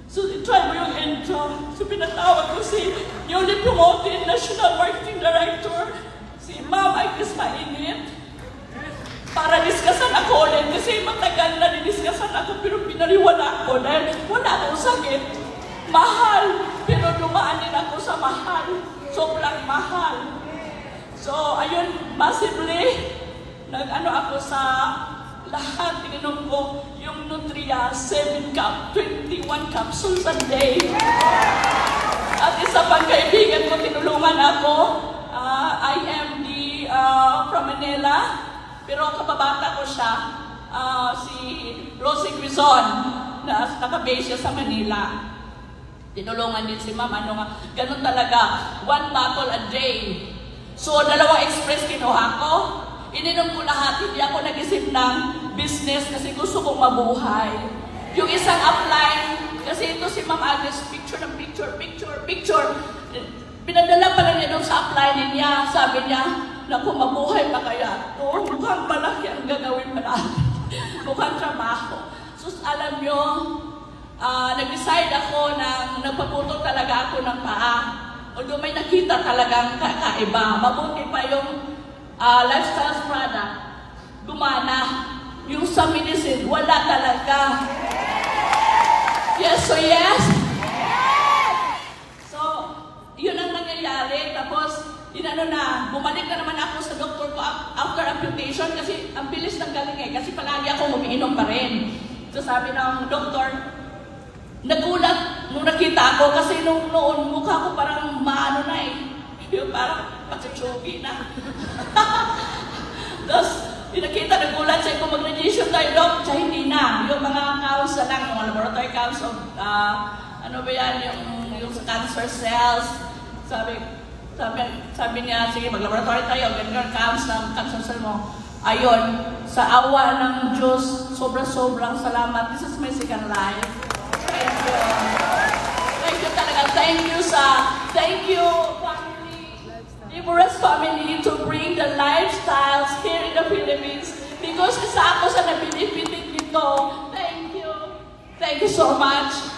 So, try mo yung intro. So, pinatawag ko si newly promoted National Marketing Director, si Ma'am Agnes Mainit, para diskasan ako ulit. Kasi matagal na didiskasan ako, pero pinaliwala ko dahil wala akong sakit. Mahal, pero dumaan din ako sa mahal. Sobrang mahal. So, ayun, massively, nag-ano ako sa lahat, tininom ko yung Nutria 7 cup, 21 capsules a day. At isa pang kaibigan ko, tinulungan ako. I am from Manila, pero kababata ko siya, si Rosie Quizon, na nakabase siya sa Manila. Tinulungan din si Ma'am, ganun talaga, 1 bottle a day. So, 2 express kinuha ko. Ininom ko lahat, hindi ako nag-isip ng business kasi gusto kong mabuhay. Yung isang upline, kasi ito si Ma'am Agnes, picture ng picture. Pinadala pala niya doon sa upline niya, sabi niya, naku, mabuhay pa kaya ito? Mukhang malaki ang gagawin pa natin. Mukhang trabaho. So, alam nyo, nag-decide ako na nagpaputol talaga ako ng paa. Although may nakita talagang kakaiba. Mabuti pa yung lifestyle product, gumana. Yung sa medicine, wala talaga. Yes, so yes? So, yun ang nangyayari. Tapos, bumalik na naman ako sa doktor ko after amputation kasi ang bilis ng galing eh. Kasi palagi ako umiinom pa rin. So, sabi ng doktor, nagulat nung nakita ko kasi nung noon mukha ko parang maano na eh. Yung parang patsuchugi na. Tapos, nakita, nagulat siya kung mag-radiation tayo, Doc. Siya hindi na. Yung mga counts na lang, yung laboratory counts of, ano ba yan, yung cancer cells. Sabi niya, sige, mag-laboratory tayo, ganyan counts ng cancer cell mo. Ayun, sa awa ng Diyos, sobrang salamat. This is my second life. Thank you. Thank you talaga. Thank you, family, Iboras family, to bring the lifestyles here in the Philippines. Because isa ako sa nabinipitik dito. Thank you. Thank you so much.